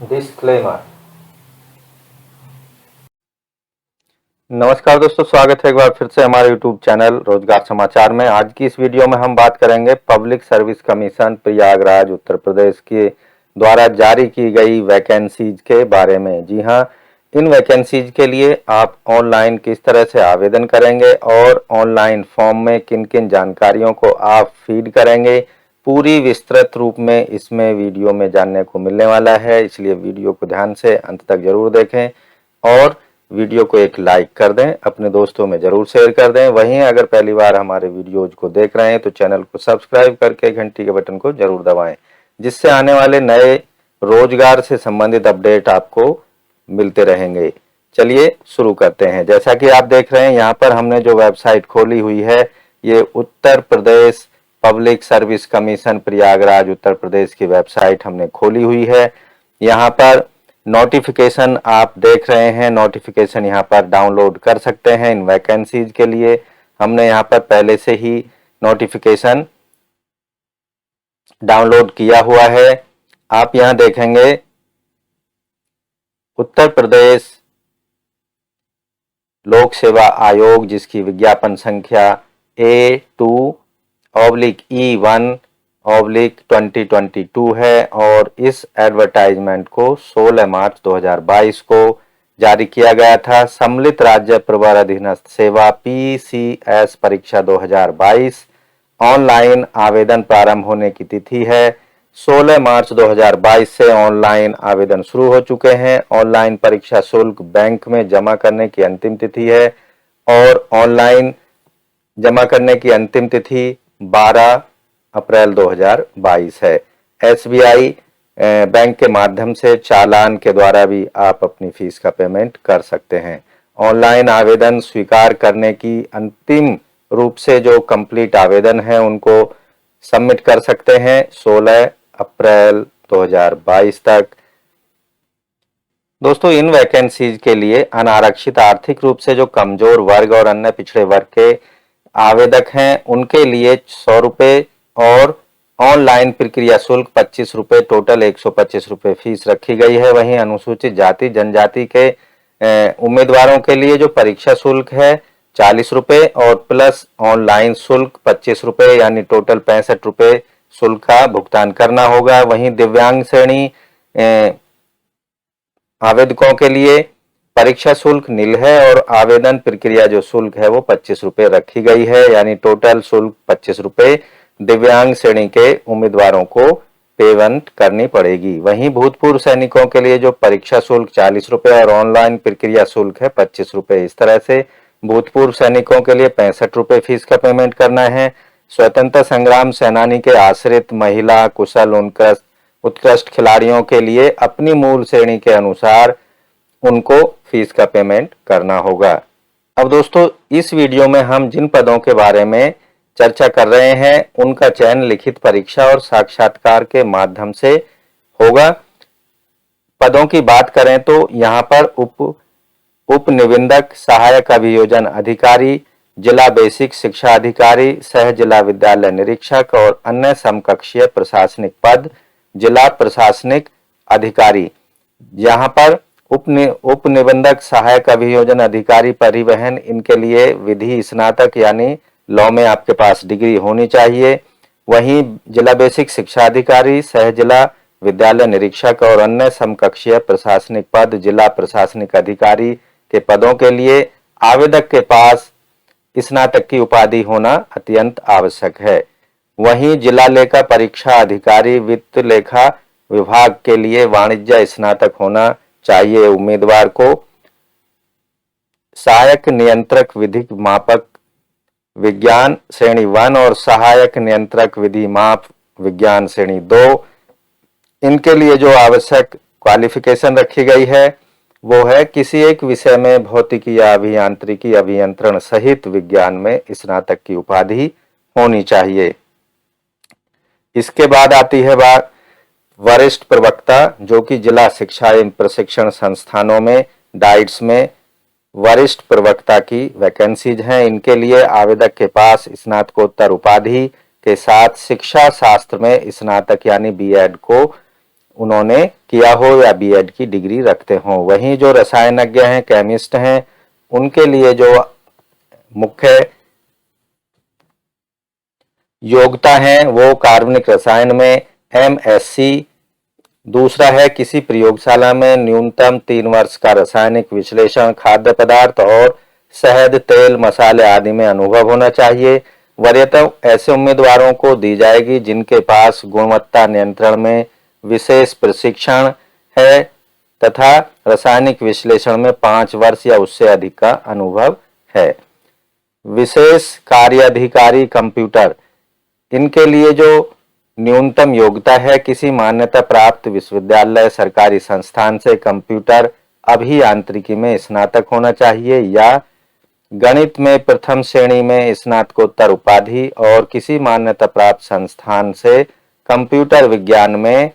Disclaimer. नमस्कार दोस्तों, स्वागत है एक बार फिर से हमारे YouTube चैनल रोजगार समाचार में। आज की इस वीडियो में हम बात करेंगे public service commission Prayagraj Uttar Pradesh के द्वारा जारी की गई वैकेंसीज के बारे में। जी हां, इन वैकेंसीज के लिए आप ऑनलाइन किस तरह से आवेदन करेंगे और ऑनलाइन फॉर्म में किन किन जानकारियों को आप फीड करेंगे, पूरी विस्तृत रूप में इसमें वीडियो में जानने को मिलने वाला है। इसलिए वीडियो को ध्यान से अंत तक जरूर देखें और वीडियो को एक लाइक कर दें, अपने दोस्तों में जरूर शेयर कर दें। वहीं अगर पहली बार हमारे वीडियोज को देख रहे हैं तो चैनल को सब्सक्राइब करके घंटी के बटन को जरूर दबाएं, जिससे आने वाले नए रोजगार से संबंधित अपडेट आपको मिलते रहेंगे। चलिए शुरू करते हैं। जैसा कि आप देख रहे हैं, यहाँ पर हमने जो वेबसाइट खोली हुई है, ये Uttar Pradesh public service commission Prayagraj Uttar Pradesh की वेबसाइट हमने खोली हुई है। यहाँ पर नोटिफिकेशन आप देख रहे हैं, नोटिफिकेशन यहाँ पर डाउनलोड कर सकते हैं। इन वैकेंसीज के लिए हमने यहाँ पर पहले से ही नोटिफिकेशन डाउनलोड किया हुआ है। आप यहाँ देखेंगे उत्तर प्रदेश लोक सेवा आयोग, जिसकी विज्ञापन संख्या A2/E1/2022 है और इस एडवर्टाइजमेंट को 16 मार्च 2022 को जारी किया गया था। सम्मिलित राज्य प्रवर अधीनस्थ सेवा PCS परीक्षा 2022 ऑनलाइन आवेदन प्रारंभ होने की तिथि है 16 मार्च 2022 से ऑनलाइन आवेदन शुरू हो चुके हैं। ऑनलाइन परीक्षा शुल्क बैंक में जमा करने की अंतिम तिथि है और ऑनलाइन जमा करने की अंतिम तिथि 12 अप्रैल 2022 है। SBI बैंक के माध्यम से चालान के द्वारा भी आप अपनी फीस का पेमेंट कर सकते हैं। ऑनलाइन आवेदन स्वीकार करने की अंतिम रूप से जो कंप्लीट आवेदन है उनको सबमिट कर सकते हैं 16 अप्रैल 2022 तक। दोस्तों, इन वैकेंसीज के लिए अनारक्षित आर्थिक रूप से जो कमजोर वर्ग और अन्य पिछड़े वर्ग के आवेदक हैं उनके लिए 100 रुपये और ऑनलाइन प्रक्रिया शुल्क 25 रुपये, टोटल 125 रुपये फीस रखी गई है। वहीं अनुसूचित जाति जनजाति के उम्मीदवारों के लिए जो परीक्षा शुल्क है 40 रुपये और प्लस ऑनलाइन शुल्क 25 रुपये, यानी टोटल 65 रुपये शुल्क का भुगतान करना होगा। वहीं दिव्यांग श्रेणी आवेदकों के लिए परीक्षा शुल्क नील है और आवेदन प्रक्रिया जो शुल्क है वो 25 रुपये रखी गई है, यानी टोटल शुल्क 25 रुपये दिव्यांग श्रेणी के उम्मीदवारों को पेमेंट करनी पड़ेगी। वहीं भूतपूर्व सैनिकों के लिए जो परीक्षा शुल्क 40 रुपये और ऑनलाइन प्रक्रिया शुल्क है 25 रुपये। इस तरह से भूतपूर्व सैनिकों के लिए 65 रुपये फीस का पेमेंट करना है। स्वतंत्रता संग्राम सेनानी के आश्रित महिला कुशल उत्कृष्ट खिलाड़ियों के लिए अपनी मूल श्रेणी के अनुसार उनको फीस का पेमेंट करना होगा। अब दोस्तों, इस वीडियो में हम जिन पदों के बारे में चर्चा कर रहे हैं उनका चयन लिखित परीक्षा और साक्षात्कार के माध्यम से होगा। पदों की बात करें तो यहाँ पर उप निबंधक, सहायक अभियोजन अधिकारी, जिला बेसिक शिक्षा अधिकारी, सह जिला विद्यालय निरीक्षक और अन्य समकक्षीय प्रशासनिक पद, जिला प्रशासनिक अधिकारी। यहाँ पर उप निबंधक, सहायक अभियोजन अधिकारी, परिवहन, इनके लिए विधि स्नातक यानी लॉ में आपके पास डिग्री होनी चाहिए। वहीं जिला बेसिक शिक्षा अधिकारी, सह जिला विद्यालय निरीक्षक और अन्य समकक्षीय प्रशासनिक पद, जिला प्रशासनिक अधिकारी के पदों के लिए आवेदक के पास स्नातक की उपाधि होना अत्यंत आवश्यक है। वहीं जिला लेखा परीक्षा अधिकारी, वित्त लेखा विभाग के लिए वाणिज्य स्नातक होना चाहिए उम्मीदवार को। सहायक नियंत्रक विधिक मापक विज्ञान श्रेणी 1 और सहायक नियंत्रक विधि माप विज्ञान श्रेणी 2, इनके लिए जो आवश्यक क्वालिफिकेशन रखी गई है वो है किसी एक विषय में भौतिकी या अभियांत्रिकी, अभियंत्रण सहित विज्ञान में स्नातक की उपाधि होनी चाहिए। इसके बाद आती है बात वरिष्ठ प्रवक्ता, जो कि जिला शिक्षा एवं प्रशिक्षण संस्थानों में डाइट्स में वरिष्ठ प्रवक्ता की वैकेंसीज हैं। इनके लिए आवेदक के पास स्नातकोत्तर उपाधि के साथ शिक्षा शास्त्र में स्नातक यानी B.Ed को उन्होंने किया हो या बीएड की डिग्री रखते हो। वहीं जो रसायनज्ञ हैं, केमिस्ट हैं, उनके लिए जो मुख्य योग्यता है वो कार्बनिक रसायन में एमएससी, दूसरा है किसी प्रयोगशाला में न्यूनतम 3 वर्ष का रासायनिक विश्लेषण, खाद्य पदार्थ और शहद, तेल, मसाले आदि में अनुभव होना चाहिए। वरीयता ऐसे उम्मीदवारों को दी जाएगी जिनके पास गुणवत्ता नियंत्रण में विशेष प्रशिक्षण है तथा रासायनिक विश्लेषण में 5 वर्ष या उससे अधिक का अनुभव है। विशेष कार्याधिकारी कंप्यूटर, इनके लिए जो न्यूनतम योग्यता है किसी मान्यता प्राप्त विश्वविद्यालय, सरकारी संस्थान से कंप्यूटर अभियांत्रिकी में स्नातक होना चाहिए या गणित में प्रथम श्रेणी में स्नातकोत्तर उपाधि और किसी मान्यता प्राप्त संस्थान से कंप्यूटर विज्ञान में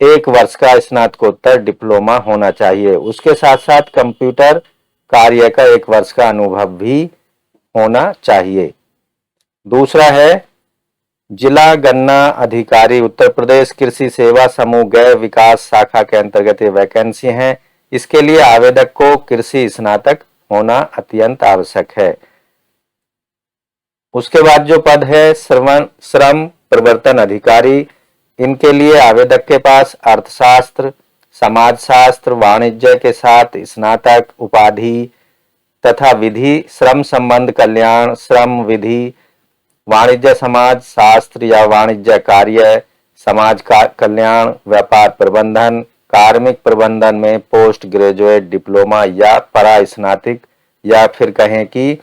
1 वर्ष का स्नातकोत्तर डिप्लोमा होना चाहिए। उसके साथ साथ कंप्यूटर कार्य का 1 वर्ष का अनुभव भी होना चाहिए। दूसरा है जिला गन्ना अधिकारी, उत्तर प्रदेश कृषि सेवा समूह गैर विकास शाखा के अंतर्गत ये वैकेंसी है। इसके लिए आवेदक को कृषि स्नातक होना अत्यंत आवश्यक है। उसके बाद जो पद है श्रम प्रवर्तन अधिकारी, इनके लिए आवेदक के पास अर्थशास्त्र, समाजशास्त्र, वाणिज्य के साथ स्नातक उपाधि तथा विधि, श्रम संबंध कल्याण, श्रम विधि, वाणिज्य समाज शास्त्र या वाणिज्य कार्य, समाज का कल्याण, व्यापार प्रबंधन, कार्मिक प्रबंधन में पोस्ट ग्रेजुएट डिप्लोमा या परा स्नातक या फिर कहें कि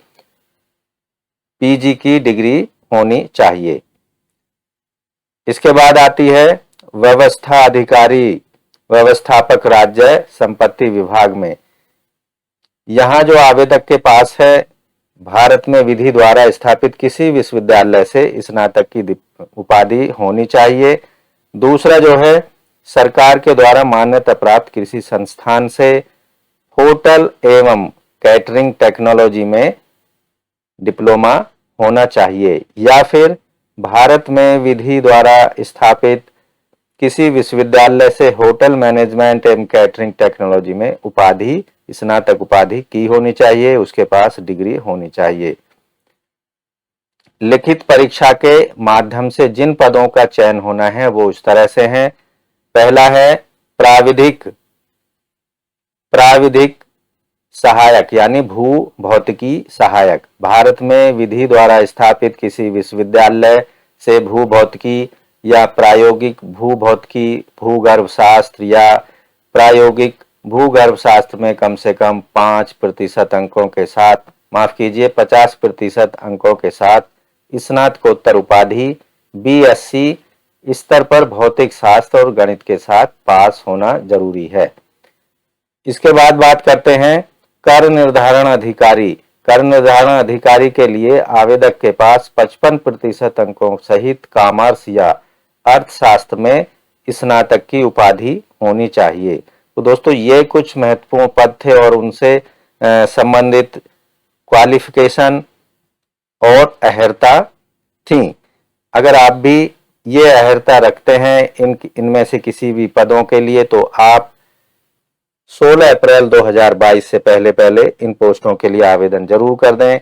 पीजी की डिग्री होनी चाहिए। इसके बाद आती है व्यवस्था अधिकारी, व्यवस्थापक राज्य संपत्ति विभाग में। यहाँ जो आवेदक के पास है भारत में विधि द्वारा स्थापित किसी विश्वविद्यालय से स्नातक की उपाधि होनी चाहिए। दूसरा जो है सरकार के द्वारा मान्यता प्राप्त कृषि संस्थान से होटल एवं कैटरिंग टेक्नोलॉजी में डिप्लोमा होना चाहिए या फिर भारत में विधि द्वारा स्थापित किसी विश्वविद्यालय से होटल मैनेजमेंट एवं कैटरिंग टेक्नोलॉजी में उपाधि, स्नातक उपाधि की होनी चाहिए। उसके पास डिग्री होनी चाहिए। लिखित परीक्षा के माध्यम से जिन पदों का चयन होना है वो इस तरह से हैं। पहला है प्राविधिक सहायक यानी भू भौतिकी सहायक। भारत में विधि द्वारा स्थापित किसी विश्वविद्यालय से भू भौतिकी या प्रायोगिक भू भौतिकी, भूगर्भ शास्त्र या प्रायोगिक भूगर्भ शास्त्र में कम से कम 5% अंकों के साथ, माफ कीजिए 50% अंकों के साथ स्नातकोत्तर उपाधि बीएससी स्तर पर भौतिक शास्त्र और गणित के साथ पास होना जरूरी है। इसके बाद बात करते हैं कर निर्धारण अधिकारी। कर निर्धारण अधिकारी के लिए आवेदक के पास 55% अंकों सहित कॉमर्स या अर्थशास्त्र में स्नातक की उपाधि होनी चाहिए। तो दोस्तों ये कुछ महत्वपूर्ण पद थे और उनसे संबंधित क्वालिफिकेशन और अहर्ता थी। अगर आप भी ये अहर्ता रखते हैं इनमें से किसी भी पदों के लिए तो आप 16 अप्रैल 2022 से पहले इन पोस्टों के लिए आवेदन जरूर कर दें।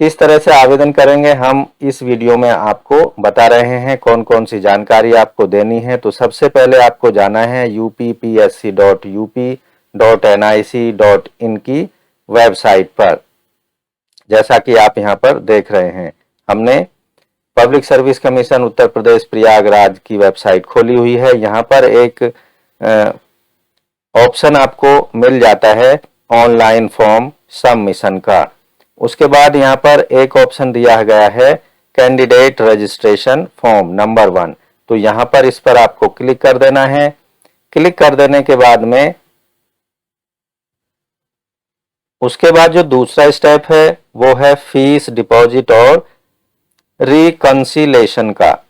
किस तरह से आवेदन करेंगे हम इस वीडियो में आपको बता रहे हैं, कौन कौन सी जानकारी आपको देनी है। तो सबसे पहले आपको जाना है uppsc.up.nic.in की वेबसाइट पर। जैसा कि आप यहां पर देख रहे हैं, हमने public service commission Uttar Pradesh Prayagraj की वेबसाइट खोली हुई है। यहाँ पर एक ऑप्शन आपको मिल जाता है ऑनलाइन फॉर्म सबमिशन का। उसके बाद यहाँ पर एक ऑप्शन दिया गया है कैंडिडेट रजिस्ट्रेशन फॉर्म नंबर 1। तो यहाँ पर इस पर आपको क्लिक कर देना है। क्लिक कर देने के बाद में उसके बाद जो दूसरा स्टेप है वो है फीस डिपॉजिट और रिकंसिलेशन का।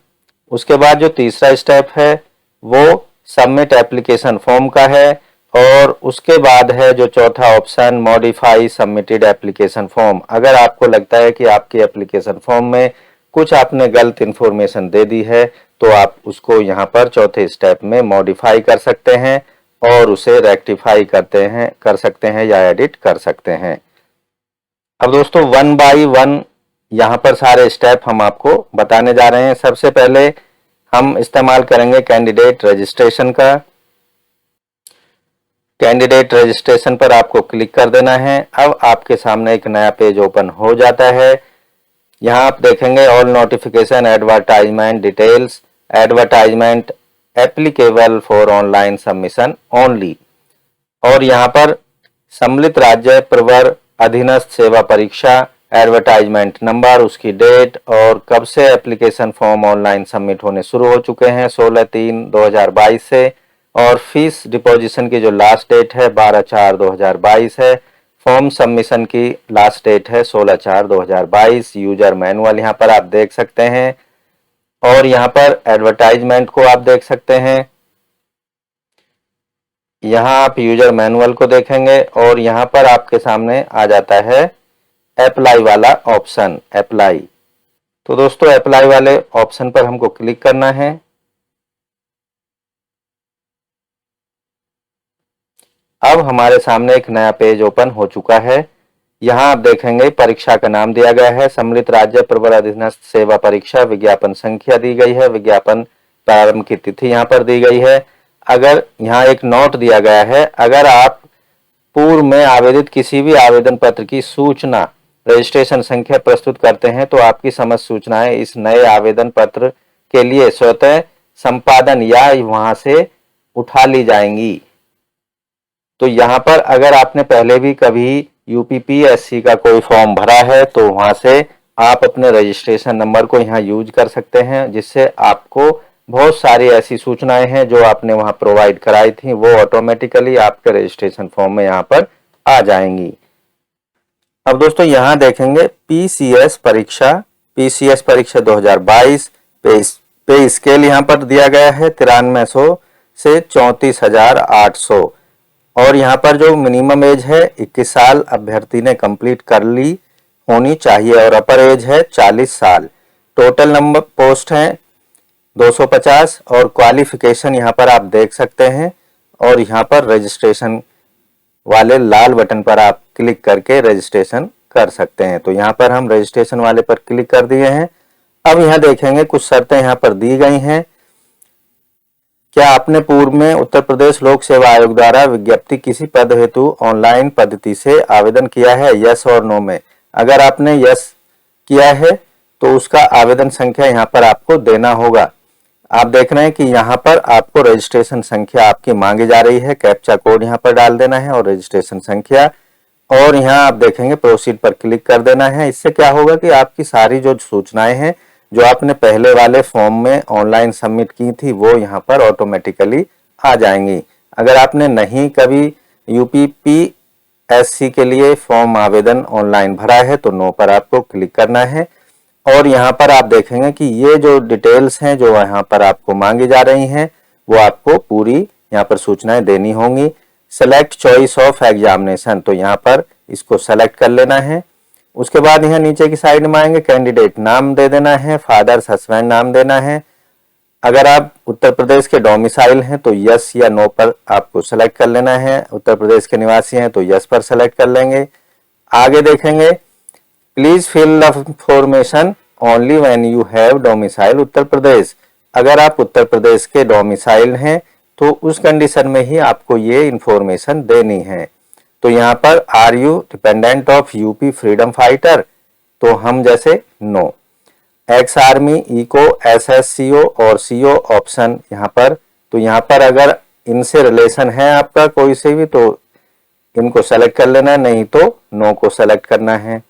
उसके बाद जो तीसरा स्टेप है वो सबमिट एप्लीकेशन फॉर्म का है और उसके बाद है जो चौथा option modify submitted application form. अगर आपको लगता है कि आपके एप्लीकेशन फॉर्म में कुछ आपने गलत इंफॉर्मेशन दे दी है तो आप उसको यहाँ पर चौथे स्टेप में मॉडिफाई कर सकते हैं और उसे रेक्टिफाई कर सकते हैं या एडिट कर सकते हैं। अब दोस्तों वन बाय वन यहाँ पर सारे स्टेप हम आपको बताने जा रहे हैं। सबसे पहले हम इस्तेमाल करेंगे कैंडिडेट रजिस्ट्रेशन का। कैंडिडेट रजिस्ट्रेशन पर आपको क्लिक कर देना है। अब आपके सामने एक नया पेज ओपन हो जाता है। यहाँ आप देखेंगे all notification advertisement details, advertisement applicable for online submission only, और यहाँ पर सम्मिलित राज्य प्रवर अधीनस्थ सेवा परीक्षा, एडवर्टाइजमेंट नंबर, उसकी डेट और कब से एप्लीकेशन फॉर्म ऑनलाइन सबमिट होने शुरू हो चुके हैं 16/3/2022 से, और फीस डिपोजिशन की जो लास्ट डेट है 12/4/2022 है। फॉर्म सबमिशन की लास्ट डेट है 16/4/2022। यूजर मैनुअल यहाँ पर आप देख सकते हैं और यहाँ पर एडवर्टाइजमेंट को आप देख सकते हैं। यहाँ आप यूजर मैनुअल को देखेंगे और यहाँ पर आपके सामने आ जाता है अप्लाई वाला ऑप्शन, अप्लाई। तो दोस्तों अप्लाई वाले ऑप्शन पर हमको क्लिक करना है। अब हमारे सामने एक नया पेज ओपन हो चुका है। यहाँ आप देखेंगे परीक्षा का नाम दिया गया है, सम्मिलित राज्य प्रवर अधीनस्थ सेवा परीक्षा, विज्ञापन संख्या दी गई है, विज्ञापन प्रारंभ की तिथि यहाँ पर दी गई है। अगर यहाँ एक नोट दिया गया है, अगर आप पूर्व में आवेदित किसी भी आवेदन पत्र की सूचना रजिस्ट्रेशन संख्या प्रस्तुत करते हैं तो आपकी समस्त सूचनाएं इस नए आवेदन पत्र के लिए स्वतः संपादन या वहां से उठा ली जाएंगी। तो यहाँ पर अगर आपने पहले भी कभी यूपीपीएससी का कोई फॉर्म भरा है तो वहां से आप अपने रजिस्ट्रेशन नंबर को यहाँ यूज कर सकते हैं, जिससे आपको बहुत सारी ऐसी सूचनाएं हैं जो आपने वहां प्रोवाइड कराई थी वो ऑटोमेटिकली आपके रजिस्ट्रेशन फॉर्म में यहाँ पर आ जाएंगी। अब दोस्तों यहाँ देखेंगे पीसीएस परीक्षा, पीसीएस परीक्षा 2022 पे स्केल यहाँ पर दिया गया है 9300 से 34,800, और यहाँ पर जो मिनिमम एज है 21 साल अभ्यर्थी ने कंप्लीट कर ली होनी चाहिए और अपर एज है 40 साल। टोटल नंबर पोस्ट हैं 250 और क्वालिफिकेशन यहाँ पर आप देख सकते हैं, और यहाँ पर रजिस्ट्रेशन वाले लाल बटन पर आप क्लिक करके रजिस्ट्रेशन कर सकते हैं। तो यहाँ पर हम रजिस्ट्रेशन वाले पर क्लिक कर दिए हैं। अब यहाँ देखेंगे कुछ शर्तें यहाँ पर दी गई हैं। क्या आपने पूर्व में उत्तर प्रदेश लोक सेवा आयोग द्वारा विज्ञप्ति किसी पद हेतु ऑनलाइन पद्धति से आवेदन किया है, यस और नो में? अगर आपने यस किया है तो उसका आवेदन संख्या यहाँ पर आपको देना होगा। आप देख रहे हैं कि यहाँ पर आपको रजिस्ट्रेशन संख्या आपकी मांगी जा रही है, कैप्चा कोड यहाँ पर डाल देना है और रजिस्ट्रेशन संख्या, और यहाँ आप देखेंगे प्रोसीड पर क्लिक कर देना है। इससे क्या होगा कि आपकी सारी जो सूचनाएं हैं जो आपने पहले वाले फॉर्म में ऑनलाइन सबमिट की थी वो यहाँ पर ऑटोमेटिकली आ जाएंगी। अगर आपने नहीं कभी यूपीपीएससी के लिए फॉर्म आवेदन ऑनलाइन भरा है तो नो पर आपको क्लिक करना है, और यहाँ पर आप देखेंगे कि ये जो डिटेल्स हैं जो यहाँ पर आपको मांगी जा रही हैं वो आपको पूरी यहाँ पर सूचनाएं देनी होंगी। सेलेक्ट चॉइस ऑफ एग्जामिनेशन, तो यहाँ पर इसको सेलेक्ट कर लेना है। उसके बाद यहाँ नीचे की साइड में आएंगे, कैंडिडेट नाम दे देना है, फादर्स हस्बैंड नाम देना है। अगर आप उत्तर प्रदेश के डोमिसाइल हैं तो यस या नो पर आपको सेलेक्ट कर लेना है, उत्तर प्रदेश के निवासी हैं तो यस पर सेलेक्ट कर लेंगे। आगे देखेंगे please fill the information only when you have domicile Uttar Pradesh. अगर आप उत्तर प्रदेश के डोमिसाइल हैं तो उस कंडीशन में ही आपको ये इंफॉर्मेशन देनी है। तो यहाँ पर are you dependent of UP freedom fighter, तो हम जैसे नो। एक्स आर्मी, इको, एसएससीओ और सीओ ऑप्शन यहाँ पर, तो यहाँ पर अगर इनसे रिलेशन है आपका कोई से भी तो इनको सेलेक्ट कर लेना है, नहीं तो नो को सेलेक्ट करना है।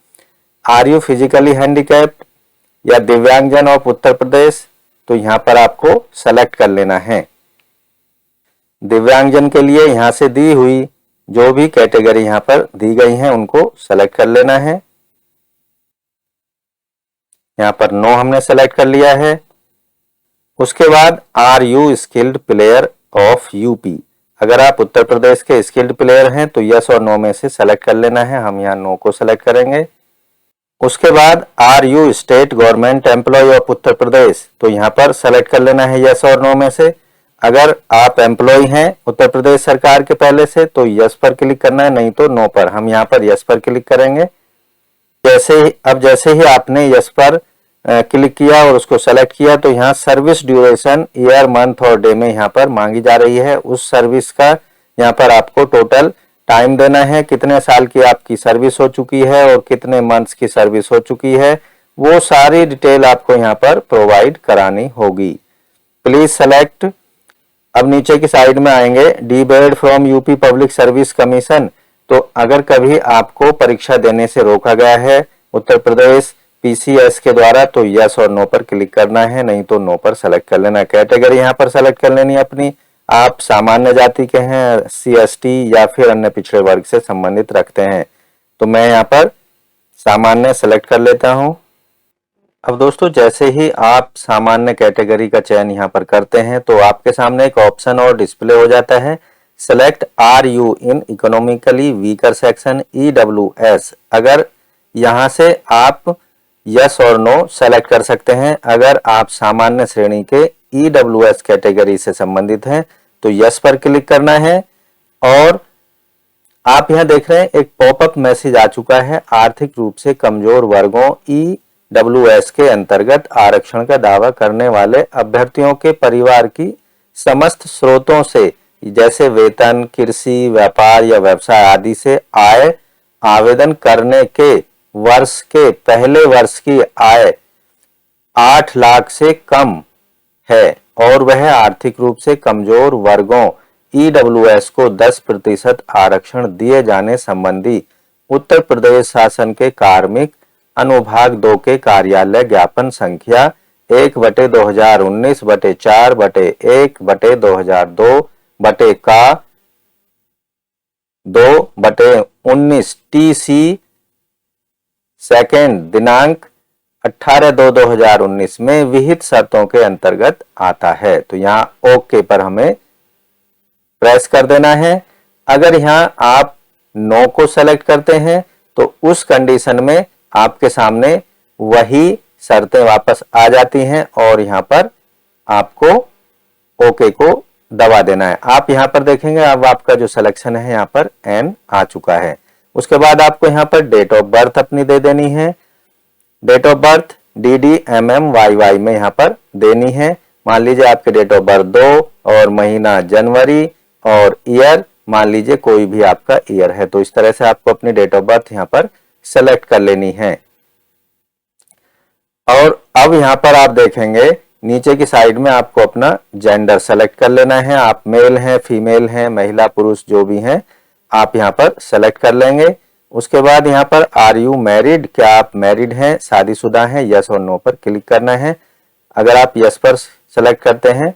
आर यू फिजिकली हैंडीकैप्ड या दिव्यांगजन ऑफ उत्तर प्रदेश, तो यहाँ पर आपको सेलेक्ट कर लेना है। दिव्यांगजन के लिए यहाँ से दी हुई जो भी कैटेगरी यहाँ पर दी गई हैं उनको सेलेक्ट कर लेना है। यहाँ पर नो हमने सेलेक्ट कर लिया है। उसके बाद are you skilled player of UP, अगर आप उत्तर प्रदेश के स्किल्ड प्लेयर हैं तो यस और नो में से सेलेक्ट कर लेना है। हम यहाँ नो को सेलेक्ट करेंगे। उसके बाद are you state government employ of Uttar Pradesh, तो यहाँ पर सेलेक्ट कर लेना है यस और नो में से। अगर आप एम्प्लॉय हैं उत्तर प्रदेश सरकार के पहले से तो यस पर क्लिक करना है, नहीं तो नो पर। हम यहाँ पर यस पर क्लिक करेंगे। जैसे ही आपने यस पर क्लिक किया और उसको सेलेक्ट किया तो यहाँ सर्विस ड्यूरेशन ईयर मंथ और डे में यहाँ पर मांगी जा रही है। उस सर्विस का यहाँ पर आपको टोटल टाइम देना है, कितने साल की आपकी सर्विस हो चुकी है और कितने मंथ्स की सर्विस हो चुकी है, वो सारी डिटेल आपको यहाँ पर प्रोवाइड करानी होगी। Please select. अब नीचे की साइड में आएंगे debarred from UP public service commission. तो अगर कभी आपको परीक्षा देने से रोका गया है उत्तर प्रदेश पीसीएस के द्वारा तो यस और नो पर क्लिक करना है, नहीं तो नो पर सेलेक्ट कर लेना। कैटेगरी यहाँ पर सेलेक्ट कर लेनी है अपनी। आप सामान्य जाति के हैं, CST या फिर अन्य पिछड़े वर्ग से संबंधित रखते हैं, तो मैं यहाँ पर सामान्य सेलेक्ट कर लेता हूँ। अब दोस्तों जैसे ही आप सामान्य कैटेगरी का चयन यहाँ पर करते हैं तो आपके सामने एक ऑप्शन और डिस्प्ले हो जाता है, select are you in economically weaker section EWS। अगर यहाँ से आप यस और नो सेलेक्ट कर सकते हैं। अगर आप सामान्य श्रेणी के EWS कैटेगरी से संबंधित हैं तो यस पर क्लिक करना है। और आप यहाँ देख रहे हैं एक पॉपअप मैसेज आ चुका है, आर्थिक रूप से कमजोर वर्गों EWS के अंतर्गत आरक्षण का दावा करने वाले अभ्यर्थियों के परिवार की समस्त स्रोतों से जैसे वेतन, कृषि, व्यापार या व्यवसाय आदि से आय आवेदन करने के वर्ष के पहले वर्ष की आय 8 लाख से कम है और वह आर्थिक रूप से कमजोर वर्गों EWS को 10% आरक्षण दिए जाने संबंधी उत्तर प्रदेश शासन के कार्मिक अनुभाग 2 के कार्यालय ज्ञापन संख्या 1/2019/4/1/2/2/19 TC सेकेंड दिनांक 18/2/2019 में विहित शर्तों के अंतर्गत आता है। तो यहाँ ओके पर हमें प्रेस कर देना है। अगर यहाँ आप नो को सेलेक्ट करते हैं तो उस कंडीशन में आपके सामने वही शर्तें वापस आ जाती हैं और यहाँ पर आपको ओके को दबा देना है। आप यहाँ पर देखेंगे अब आपका जो सिलेक्शन है यहाँ पर एन आ चुका है। उसके बाद आपको यहाँ पर डेट ऑफ बर्थ अपनी दे देनी है। डेट ऑफ बर्थ DDMMYY में यहाँ पर देनी है। मान लीजिए आपके डेट ऑफ बर्थ 2 और महीना जनवरी और ईयर मान लीजिए कोई भी आपका ईयर है। तो इस तरह से आपको अपनी डेट ऑफ बर्थ यहाँ पर सेलेक्ट कर लेनी है। और अब यहाँ पर आप देखेंगे नीचे की साइड में आपको अपना जेंडर सेलेक्ट कर लेना है। आप मेल हैं, फीमेल हैं, महिला पुरुष जो भी हैं आप यहाँ पर सेलेक्ट कर लेंगे। उसके बाद यहाँ पर आर यू मैरिड, क्या आप मैरिड हैं, शादीशुदा हैं, यस और नो पर क्लिक करना है। अगर आप यस पर सेलेक्ट करते हैं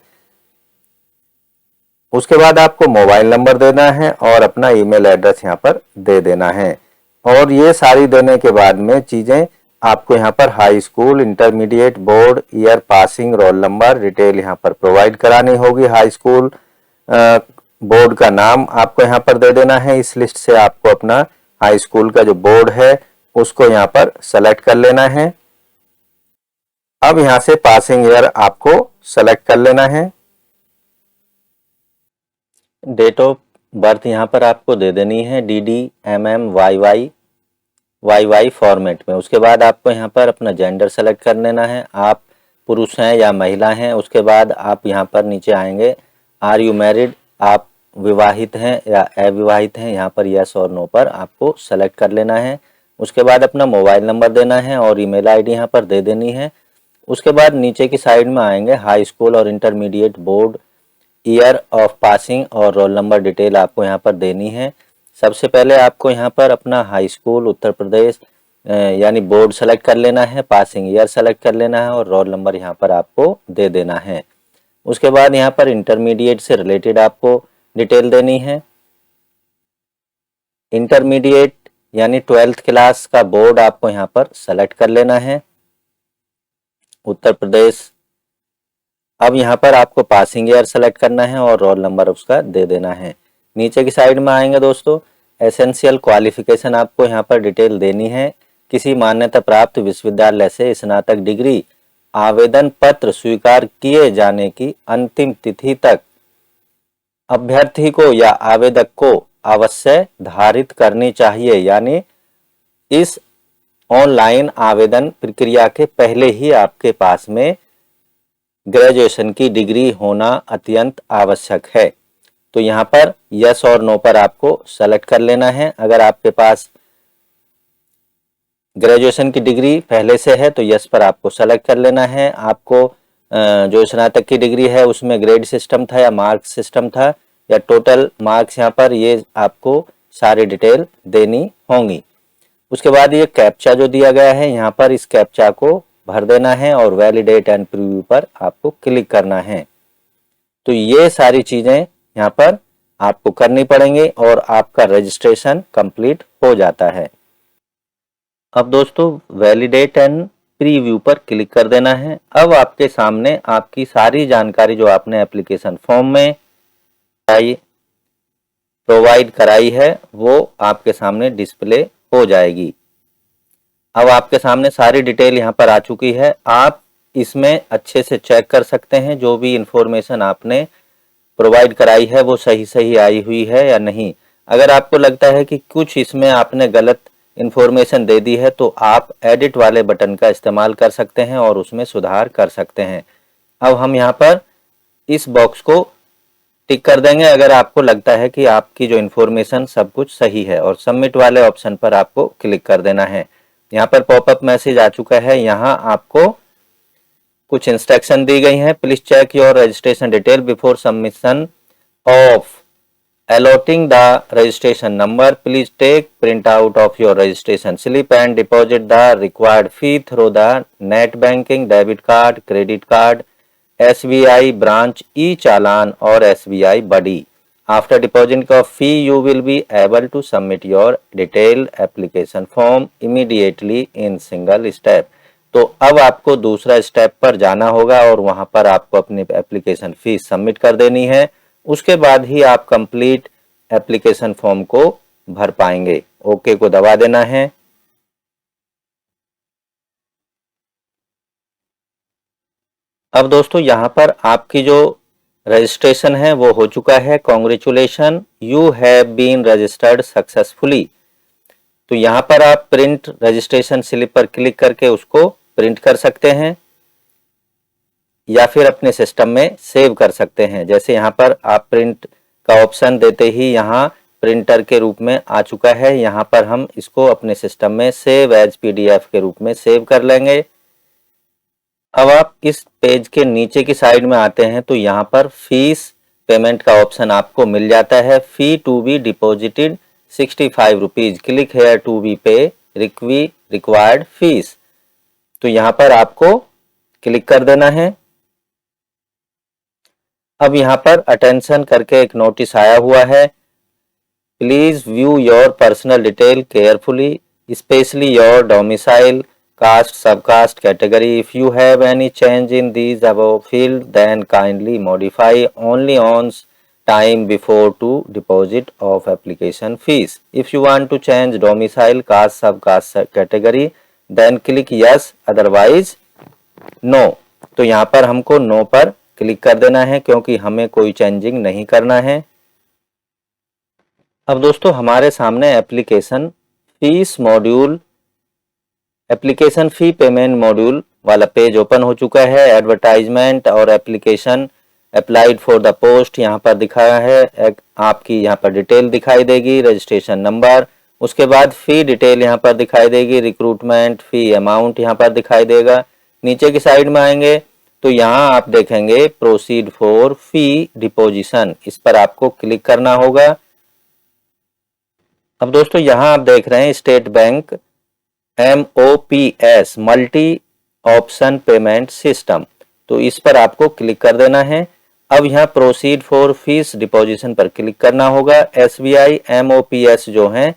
उसके बाद आपको मोबाइल नंबर देना है और अपना ईमेल एड्रेस यहाँ पर दे देना है। और ये सारी देने के बाद में चीजें आपको यहाँ पर high school, intermediate, board, year passing, roll number, detail यहाँ पर प्रोवाइड करानी होगी। हाई स्कूल, बोर्ड का नाम आपको यहाँ पर दे देना है। इस लिस्ट से आपको अपना हाई स्कूल का जो बोर्ड है उसको यहाँ पर सेलेक्ट कर लेना है। अब यहाँ से पासिंग ईयर आपको सेलेक्ट कर लेना है। डेट ऑफ बर्थ यहाँ पर आपको दे देनी है DDMMYY फॉर्मेट में। उसके बाद आपको यहाँ पर अपना जेंडर सेलेक्ट कर लेना है, आप पुरुष हैं या महिला हैं। उसके बाद आप यहाँ पर नीचे आएंगे, आर यू मैरिड, आप विवाहित हैं या अविवाहित हैं, यहाँ पर यस और नो पर आपको सेलेक्ट कर लेना है। उसके बाद अपना मोबाइल नंबर देना है और ईमेल आईडी यहाँ पर दे देनी है। उसके बाद नीचे की साइड में आएंगे, हाई स्कूल और intermediate, board, year of passing और रोल नंबर डिटेल आपको यहाँ पर देनी है। सबसे पहले आपको यहाँ पर अपना हाई स्कूल उत्तर प्रदेश यानी बोर्ड सेलेक्ट कर लेना है, पासिंग ईयर सेलेक्ट कर लेना है और रोल नंबर यहाँ पर आपको दे देना है। उसके बाद यहाँ पर इंटरमीडिएट से रिलेटेड आपको डिटेल देनी है। इंटरमीडिएट यानी 12th क्लास का बोर्ड आपको यहाँ पर सेलेक्ट कर लेना है, उत्तर प्रदेश। अब यहाँ पर आपको पासिंग ईयर सेलेक्ट करना है और रोल नंबर उसका दे देना है। नीचे की साइड में आएंगे दोस्तों, एसेंशियल क्वालिफिकेशन आपको यहाँ पर डिटेल देनी है किसी मान्यता प्राप्त विश्वविद्यालय से स्नातक डिग्री आवेदन पत्र स्वीकार किए जाने की अंतिम तिथि तक अभ्यर्थी को या आवेदक को अवश्य धारित करनी चाहिए। यानी इस ऑनलाइन आवेदन प्रक्रिया के पहले ही आपके पास में ग्रेजुएशन की डिग्री होना अत्यंत आवश्यक है। तो यहाँ पर यस और नो पर आपको सेलेक्ट कर लेना है। अगर आपके पास ग्रेजुएशन की डिग्री पहले से है तो यस पर आपको सेलेक्ट कर लेना है। आपको जो स्नातक की डिग्री है उसमें ग्रेड सिस्टम था या मार्क्स सिस्टम था या टोटल मार्क्स, यहाँ पर ये आपको सारी डिटेल देनी होंगी। उसके बाद ये कैप्चा जो दिया गया है यहाँ पर इस कैप्चा को भर देना है और वैलिडेट एंड प्रीव्यू पर आपको क्लिक करना है। तो ये सारी चीजें यहाँ पर आपको करनी पड़ेंगी और आपका रजिस्ट्रेशन कंप्लीट हो जाता है। अब दोस्तों वैलिडेट एंड प्रीव्यू पर क्लिक कर देना है। अब आपके सामने आपकी सारी जानकारी जो आपने एप्लीकेशन फॉर्म में प्रोवाइड कराई है वो आपके सामने डिस्प्ले हो जाएगी। अब आपके सामने सारी डिटेल यहाँ पर आ चुकी है। आप इसमें अच्छे से चेक कर सकते हैं जो भी इंफॉर्मेशन आपने प्रोवाइड कराई है वो सही आई हुई है या नहीं। अगर आपको लगता है कि कुछ इसमें आपने गलत इंफॉर्मेशन दे दी है तो आप एडिट वाले बटन का इस्तेमाल कर सकते हैं और उसमें सुधार कर सकते हैं। अब हम यहाँ पर इस बॉक्स को टिक कर देंगे अगर आपको लगता है कि आपकी जो इंफॉर्मेशन सब कुछ सही है, और सबमिट वाले ऑप्शन पर आपको क्लिक कर देना है। यहाँ पर पॉपअप मैसेज आ चुका है। यहाँ आपको कुछ इंस्ट्रक्शन दी गई हैं। Please check your registration detail before submission of allotting the registration number. Please take print out of your registration slip and deposit the required fee through the net banking, debit card, credit card, SBI branch e-challan or SBI buddy. After depositing of fee, you will be able to submit your detailed application form immediately in single step. तो अब आपको दूसरा step पर जाना होगा और वहां पर आपको अपनी एप्लीकेशन फीस सबमिट कर देनी है। उसके बाद ही आप कंप्लीट एप्लीकेशन फॉर्म को भर पाएंगे। ओके को दबा देना है। अब दोस्तों यहाँ पर आपकी जो रजिस्ट्रेशन है वो हो चुका है। Congratulation, you have been registered successfully. तो यहाँ पर आप प्रिंट रजिस्ट्रेशन स्लिप पर क्लिक करके उसको प्रिंट कर सकते हैं या फिर अपने सिस्टम में सेव कर सकते हैं। जैसे यहाँ पर आप प्रिंट का ऑप्शन देते ही यहाँ प्रिंटर के रूप में आ चुका है। यहाँ पर हम इसको अपने सिस्टम में सेव एज PDF के रूप में सेव कर लेंगे। अब आप इस पेज के नीचे की साइड में आते हैं तो यहाँ पर फीस पेमेंट का ऑप्शन आपको मिल जाता है। Fee to be deposited 65 rupees, click here to be pay required fees. तो यहाँ पर आपको क्लिक कर देना है। अब यहाँ पर अटेंशन करके एक नोटिस आया हुआ है। Please view your personal detail carefully, specially your domicile, caste, subcaste, category. If you have any change in these above field then kindly modify only on time before to deposit of application fees. If you want to change domicile, caste, subcaste, category, then click yes, otherwise no. तो यहाँ पर हमको no पर click कर देना है क्योंकि हमें कोई चेंजिंग नहीं करना है। अब दोस्तों हमारे सामने application fees module, application fee payment module वाला पेज ओपन हो चुका है। एडवर्टाइजमेंट और application applied for the post यहाँ पर दिखाया है। आपकी यहाँ पर डिटेल दिखाई देगी, रजिस्ट्रेशन नंबर, उसके बाद फी डिटेल यहाँ पर दिखाई देगी, रिक्रूटमेंट फी अमाउंट यहाँ पर दिखाई देगा। नीचे की साइड में आएंगे तो यहाँ आप देखेंगे प्रोसीड फॉर फी डिपोजिशन, इस पर आपको क्लिक करना होगा। अब दोस्तों यहाँ आप देख रहे हैं state bank MOPS multi option payment system, तो इस पर आपको क्लिक कर देना है। अब यहाँ प्रोसीड फॉर फीस डिपोजिशन पर क्लिक करना होगा। SBI MOPS जो है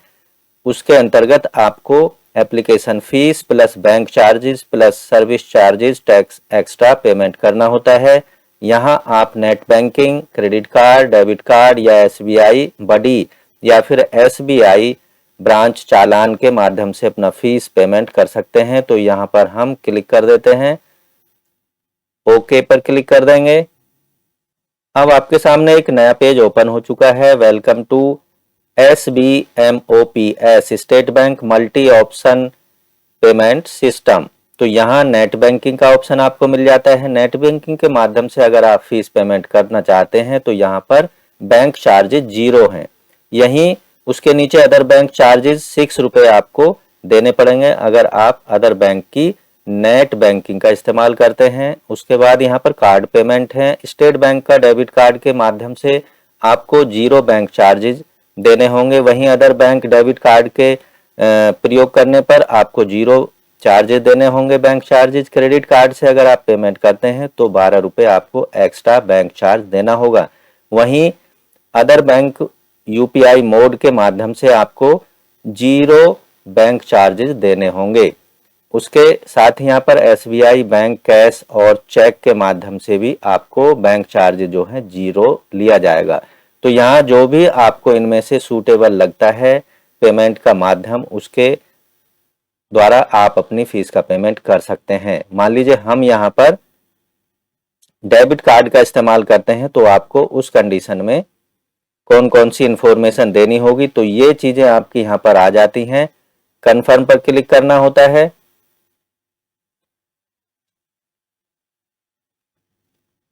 उसके अंतर्गत आपको application fees plus bank charges plus service charges tax extra payment करना होता है। यहाँ आप net banking, credit card, debit card या SBI बडी या फिर SBI ब्रांच चालान के माध्यम से अपना फीस पेमेंट कर सकते हैं। तो यहाँ पर हम क्लिक कर देते हैं, ओके पर क्लिक कर देंगे। अब आपके सामने एक नया पेज ओपन हो चुका है। Welcome to SBMOPS state bank multi option payment system. तो यहाँ नेट बैंकिंग का ऑप्शन आपको मिल जाता है। नेट बैंकिंग के माध्यम से अगर आप फीस पेमेंट करना चाहते हैं तो यहाँ पर बैंक चार्जेस 0 हैं। यहीं उसके नीचे अदर बैंक चार्जेस 6 रुपए आपको देने पड़ेंगे अगर आप अदर बैंक की नेट बैंकिंग का इस्तेमाल करते हैं। उसके बाद यहाँ पर कार्ड पेमेंट है। स्टेट बैंक का डेबिट कार्ड के माध्यम से आपको 0 बैंक चार्जेस देने होंगे। वहीं अदर बैंक डेबिट कार्ड के प्रयोग करने पर आपको 0 चार्जेस देने होंगे बैंक चार्जेस। क्रेडिट कार्ड से अगर आप पेमेंट करते हैं तो 12 रुपए आपको एक्स्ट्रा बैंक चार्ज देना होगा। वहीं अदर बैंक UPI मोड के माध्यम से आपको 0 बैंक चार्जेस देने होंगे। उसके साथ ही यहाँ पर SBI बैंक कैश और चेक के माध्यम से भी आपको बैंक चार्ज जो है 0 लिया जाएगा। तो यहाँ जो भी आपको इनमें से सूटेबल लगता है पेमेंट का माध्यम, उसके द्वारा आप अपनी फीस का पेमेंट कर सकते हैं। मान लीजिए हम यहाँ पर डेबिट कार्ड का इस्तेमाल करते हैं तो आपको उस कंडीशन में कौन कौन सी इंफॉर्मेशन देनी होगी, तो ये चीजें आपकी यहाँ पर आ जाती हैं। कन्फर्म पर क्लिक करना होता है।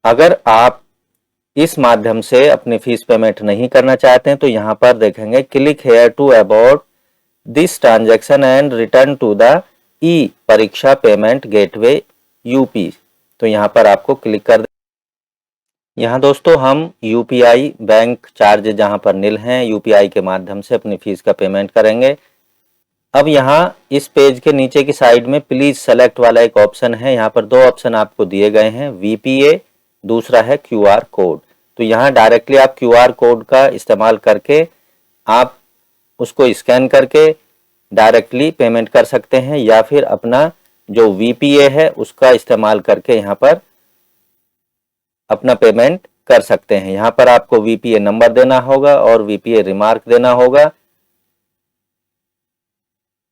अगर आप इस माध्यम से अपनी फीस पेमेंट नहीं करना चाहते हैं तो यहाँ पर देखेंगे click here to about this transaction and return to the e Pariksha payment gateway UP। तो यहाँ पर आपको क्लिक कर यहाँ दोस्तों हम UPI बैंक चार्ज जहाँ पर निल हैं UPI के माध्यम से अपनी फीस का पेमेंट करेंगे। अब यहाँ इस पेज के नीचे की साइड में प्लीज सेलेक्ट वाला एक ऑप्शन है। यहाँ पर 2 ऑप्शन आपको दिए गए हैं, VPA, दूसरा है QR कोड। तो यहाँ डायरेक्टली आप QR कोड का इस्तेमाल करके आप उसको स्कैन करके डायरेक्टली पेमेंट कर सकते हैं, या फिर अपना जो VPA है उसका इस्तेमाल करके यहाँ पर अपना पेमेंट कर सकते हैं। यहाँ पर आपको VPA नंबर देना होगा और VPA रिमार्क देना होगा।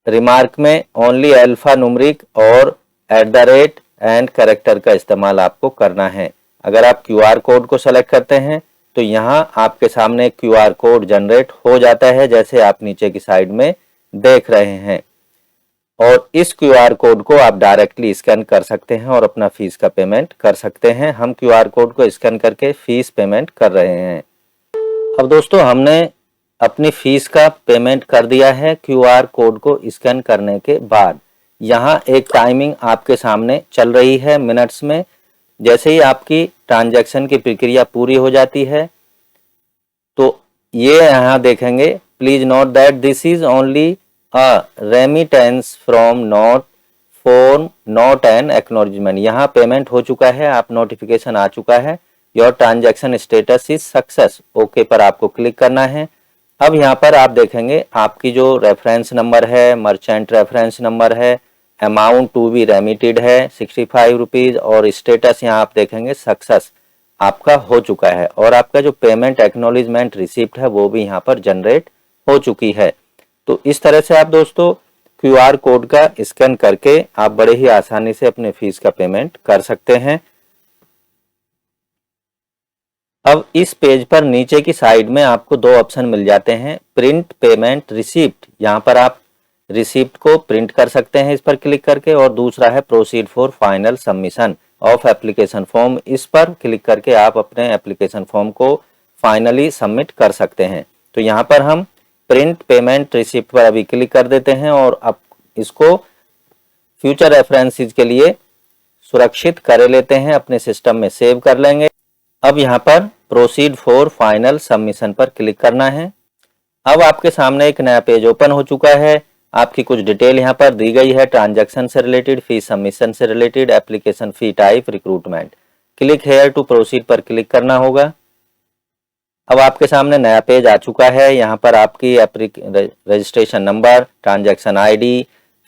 रिमार्क में ओनली अल्फा न्यूमेरिक और @ एंड कैरेक्टर का इस्तेमाल आपको करना है। अगर आप QR कोड को सेलेक्ट करते हैं तो यहाँ आपके सामने QR कोड जनरेट हो जाता है, जैसे आप नीचे की साइड में देख रहे हैं। और इस QR कोड को आप डायरेक्टली स्कैन कर सकते हैं और अपना फीस का पेमेंट कर सकते हैं। हम QR कोड को स्कैन करके फीस पेमेंट कर रहे हैं। अब दोस्तों हमने अपनी फीस का पेमेंट कर दिया है QR कोड को स्कैन करने के बाद। यहाँ एक टाइमिंग आपके सामने चल रही है मिनट्स में। जैसे ही आपकी ट्रांजैक्शन की प्रक्रिया पूरी हो जाती है तो ये यहाँ देखेंगे, please note that this is only a remittance from not form not an acknowledgement. यहाँ पेमेंट हो चुका है, आप नोटिफिकेशन आ चुका है, your transaction status is success. Okay पर आपको क्लिक करना है। अब यहाँ पर आप देखेंगे आपकी जो रेफरेंस नंबर है, मर्चेंट रेफरेंस नंबर है, अमाउंट टू बी रेमिटेड है 65 रुपीज और स्टेटस यहाँ आप देखेंगे सक्सेस आपका हो चुका है। और आपका जो पेमेंट एक्नॉलेजमेंट रिसिप्ट है वो भी यहाँ पर जनरेट हो चुकी है। तो इस तरह से आप दोस्तों QR कोड का स्कैन करके आप बड़े ही आसानी से अपने फीस का पेमेंट कर सकते हैं। अब इस पेज पर नीचे की साइड में आपको 2 ऑप्शन मिल जाते हैं, प्रिंट पेमेंट रिसिप्ट, यहाँ पर आप रिसिप्ट को प्रिंट कर सकते हैं इस पर क्लिक करके, और दूसरा है proceed for final submission of application form. इस पर क्लिक करके आप अपने एप्लीकेशन फॉर्म को फाइनली सबमिट कर सकते हैं। तो यहाँ पर हम प्रिंट पेमेंट रिसिप्ट पर अभी क्लिक कर देते हैं और अब इसको फ्यूचर रेफरेंसेस के लिए सुरक्षित कर लेते हैं, अपने सिस्टम में सेव कर लेंगे। अब यहाँ पर प्रोसीड फॉर फाइनल सबमिशन पर क्लिक करना है। अब आपके सामने एक नया पेज ओपन हो चुका है। आपकी कुछ डिटेल यहाँ पर दी गई है, ट्रांजैक्शन से रिलेटेड, फी सबमिशन से related, application fee type, recruitment. Click here to proceed पर क्लिक करना होगा। अब आपके सामने नया पेज आ चुका है। यहाँ पर आपकी registration number, transaction ID,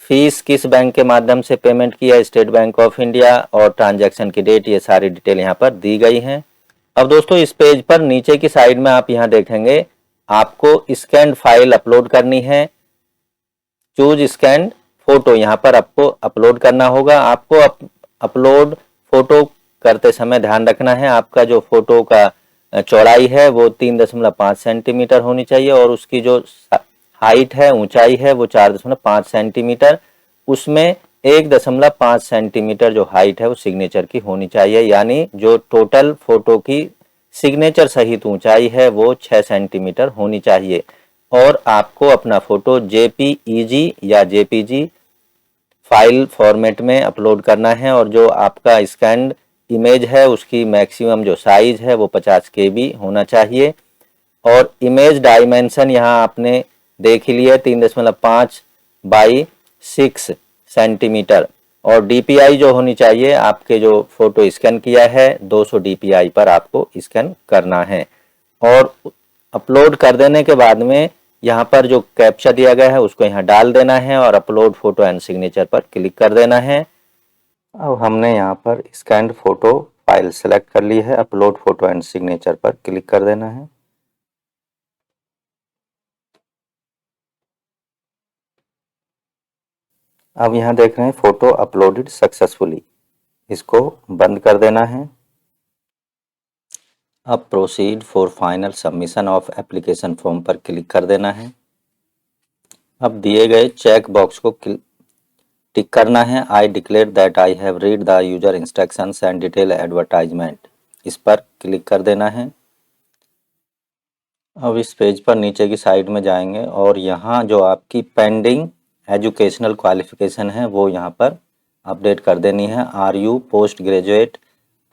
fees किस बैंक के माध्यम से पेमेंट किया, स्टेट बैंक ऑफ इंडिया, और ट्रांजैक्शन की डेट, ये सारी डिटेल यहाँ पर दी गई हैं। अब दोस्तों इस पेज पर नीचे की साइड में आप यहाँ देखेंगे आपको स्कैन्ड फाइल अपलोड करनी है। चूज स्कैन फोटो, यहाँ पर आपको अपलोड करना होगा। आपको अपलोड फोटो करते समय ध्यान रखना है आपका जो फोटो का चौड़ाई है वो 3.5 सेंटीमीटर होनी चाहिए और उसकी जो हाइट है, ऊंचाई है वो 4.5 सेंटीमीटर, उसमें 1.5 सेंटीमीटर जो हाइट है वो सिग्नेचर की होनी चाहिए, यानी जो टोटल फोटो की सिग्नेचर सहित ऊंचाई है वो 6 सेंटीमीटर होनी चाहिए। और आपको अपना फोटो जेपीईजी या जेपीजी फाइल फॉर्मेट में अपलोड करना है और जो आपका स्कैन्ड इमेज है उसकी मैक्सिमम जो साइज है वो 50 केबी होना चाहिए। और इमेज डायमेंशन यहाँ आपने देख ही लिया 3.5 बाई 6 सेंटीमीटर। और डीपीआई जो होनी चाहिए, आपके जो फोटो स्कैन किया है 200 डीपीआई पर आपको स्कैन करना है। और अपलोड कर देने के बाद में यहाँ पर जो कैप्चा दिया गया है उसको यहाँ डाल देना है और अपलोड फोटो एंड सिग्नेचर पर क्लिक कर देना है। अब हमने यहाँ पर स्कैन्ड फोटो फाइल सेलेक्ट कर ली है, अपलोड फोटो एंड सिग्नेचर पर क्लिक कर देना है। अब यहाँ देख रहे हैं फोटो अपलोडेड सक्सेसफुली, इसको बंद कर देना है। अब proceed for final submission of application form पर क्लिक कर देना है। अब दिए गए चेक बॉक्स को टिक करना है, I declare that I have read the user instructions and detail advertisement, इस पर क्लिक कर देना है। अब इस पेज पर नीचे की साइड में जाएंगे और यहाँ जो आपकी पेंडिंग एजुकेशनल क्वालिफिकेशन है वो यहाँ पर अपडेट कर देनी है। आर यू पोस्ट ग्रेजुएट,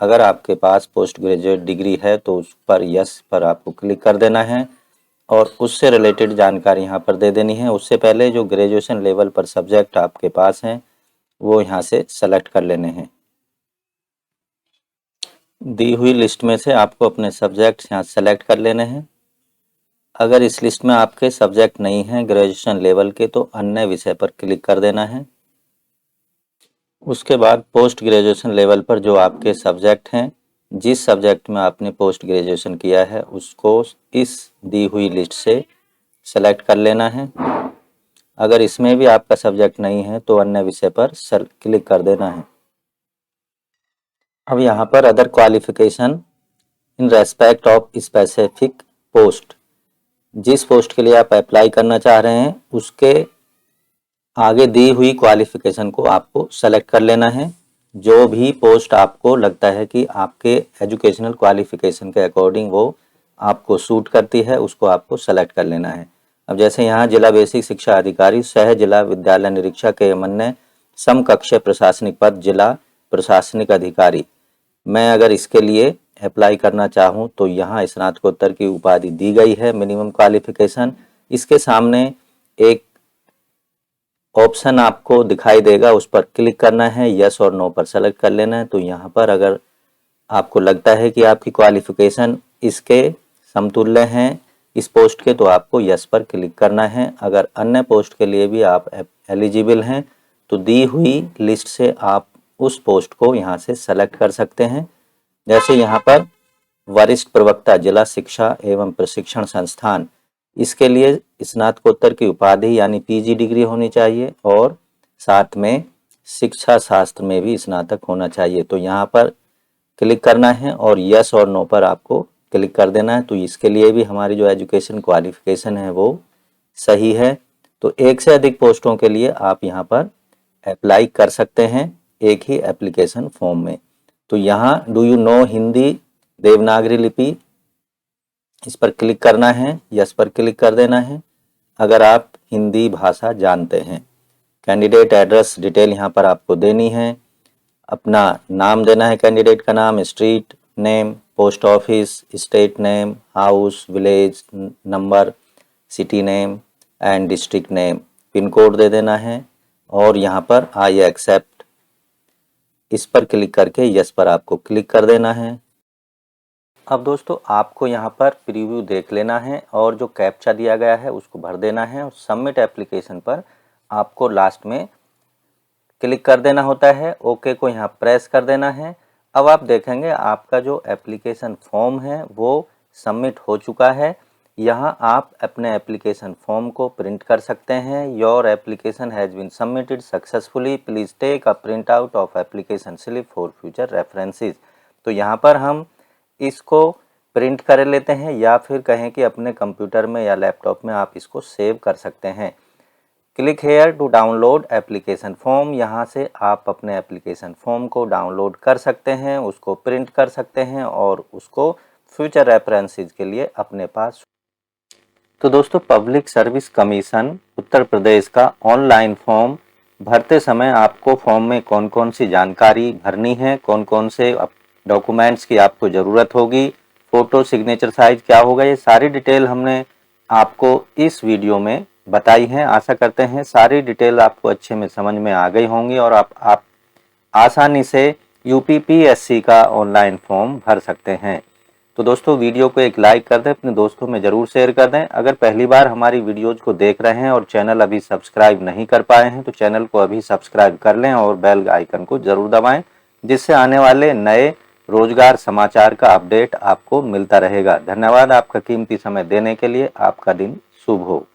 अगर आपके पास पोस्ट ग्रेजुएट डिग्री है तो उस पर यस पर आपको क्लिक कर देना है और उससे रिलेटेड जानकारी यहाँ पर दे देनी है। उससे पहले जो ग्रेजुएशन लेवल पर सब्जेक्ट आपके पास हैं वो यहाँ से सेलेक्ट कर लेने हैं। दी हुई लिस्ट में से आपको अपने सब्जेक्ट यहाँ सेलेक्ट कर लेने हैं। अगर इस लिस्ट में आपके सब्जेक्ट नहीं हैं ग्रेजुएशन लेवल के तो अन्य विषय पर क्लिक कर देना है। उसके बाद पोस्ट ग्रेजुएशन लेवल पर जो आपके सब्जेक्ट हैं, जिस सब्जेक्ट में आपने पोस्ट ग्रेजुएशन किया है उसको इस दी हुई लिस्ट से सेलेक्ट कर लेना है। अगर इसमें भी आपका सब्जेक्ट नहीं है तो अन्य विषय पर क्लिक कर देना है। अब यहाँ पर other qualification in respect of specific post, जिस पोस्ट के लिए आप अप्लाई करना चाह रहे हैं उसके आगे दी हुई क्वालिफिकेशन को आपको सेलेक्ट कर लेना है। जो भी पोस्ट आपको लगता है कि आपके एजुकेशनल क्वालिफिकेशन के अकॉर्डिंग वो आपको सूट करती है उसको आपको सेलेक्ट कर लेना है। अब जैसे यहाँ जिला बेसिक शिक्षा अधिकारी, सह जिला विद्यालय निरीक्षक के अन्य समकक्ष प्रशासनिक पद जिला प्रशासनिक अधिकारी, मैं अगर इसके लिए अप्लाई करना चाहूँ तो यहाँ स्नातकोत्तर की उपाधि दी गई है मिनिमम क्वालिफिकेशन। इसके सामने एक ऑप्शन आपको दिखाई देगा, उस पर क्लिक करना है, यस और नो पर सेलेक्ट कर लेना है। तो यहाँ पर अगर आपको लगता है कि आपकी क्वालिफिकेशन इसके समतुल्य हैं इस पोस्ट के तो आपको यस पर क्लिक करना है। अगर अन्य पोस्ट के लिए भी आप एलिजिबल हैं तो दी हुई लिस्ट से आप उस पोस्ट को यहाँ से सेलेक्ट कर सकते हैं। जैसे यहाँ पर वरिष्ठ प्रवक्ता जिला शिक्षा एवं प्रशिक्षण संस्थान, इसके लिए स्नातकोत्तर की उपाधि यानी पीजी डिग्री होनी चाहिए और साथ में शिक्षा शास्त्र में भी स्नातक होना चाहिए। तो यहाँ पर क्लिक करना है और यस और नो पर आपको क्लिक कर देना है। तो इसके लिए भी हमारी जो एजुकेशन क्वालिफिकेशन है वो सही है। तो एक से अधिक पोस्टों के लिए आप यहाँ पर अप्लाई कर सकते हैं एक ही एप्लीकेशन फॉर्म में। तो यहाँ do you know Hindi Devanagari लिपि, इस पर क्लिक करना है, यस पर क्लिक कर देना है अगर आप हिंदी भाषा जानते हैं। कैंडिडेट एड्रेस डिटेल यहाँ पर आपको देनी है, अपना नाम देना है, कैंडिडेट का नाम, street name, post office, state name, house, village number, city name and district name, pin code दे देना है और यहाँ पर आई एक्सेप्ट, इस पर क्लिक करके यस पर आपको क्लिक कर देना है। अब दोस्तों आपको यहाँ पर प्रीव्यू देख लेना है और जो कैप्चा दिया गया है उसको भर देना है और सबमिट एप्लीकेशन पर आपको लास्ट में क्लिक कर देना होता है। ओके को यहाँ प्रेस कर देना है। अब आप देखेंगे आपका जो एप्लीकेशन फॉर्म है वो सबमिट हो चुका है। यहाँ आप अपने एप्लीकेशन फॉर्म को प्रिंट कर सकते हैं। Your application has been submitted successfully, please take a print out of application slip for future references. तो यहाँ पर हम इसको प्रिंट कर लेते हैं या फिर कहें कि अपने कंप्यूटर में या लैपटॉप में आप इसको सेव कर सकते हैं। Click here to download application form. यहाँ से आप अपने एप्लीकेशन फॉर्म को डाउनलोड कर सकते हैं, उसको प्रिंट कर सकते हैं और उसको फ्यूचर रेफरेंसेस के लिए अपने पास। तो दोस्तों, public service commission Uttar Pradesh का ऑनलाइन फॉर्म भरते समय आपको फॉर्म में कौन कौन सी जानकारी भरनी है, कौन कौन से डॉक्यूमेंट्स की आपको ज़रूरत होगी, फ़ोटो सिग्नेचर साइज क्या होगा, ये सारी डिटेल हमने आपको इस वीडियो में बताई हैं। आशा करते हैं सारी डिटेल आपको अच्छे में समझ में आ गई होंगी और आप आसानी से यूपीपीएससी का ऑनलाइन फॉर्म भर सकते हैं। तो दोस्तों, वीडियो को एक लाइक कर दें, अपने दोस्तों में ज़रूर शेयर कर दें। अगर पहली बार हमारी वीडियोज़ को देख रहे हैं और चैनल अभी सब्सक्राइब नहीं कर पाए हैं तो चैनल को अभी सब्सक्राइब कर लें और बेल आइकन को ज़रूर दबाएं, जिससे आने वाले नए रोजगार समाचार का अपडेट आपको मिलता रहेगा। धन्यवाद आपका कीमती समय देने के लिए। आपका दिन शुभ हो।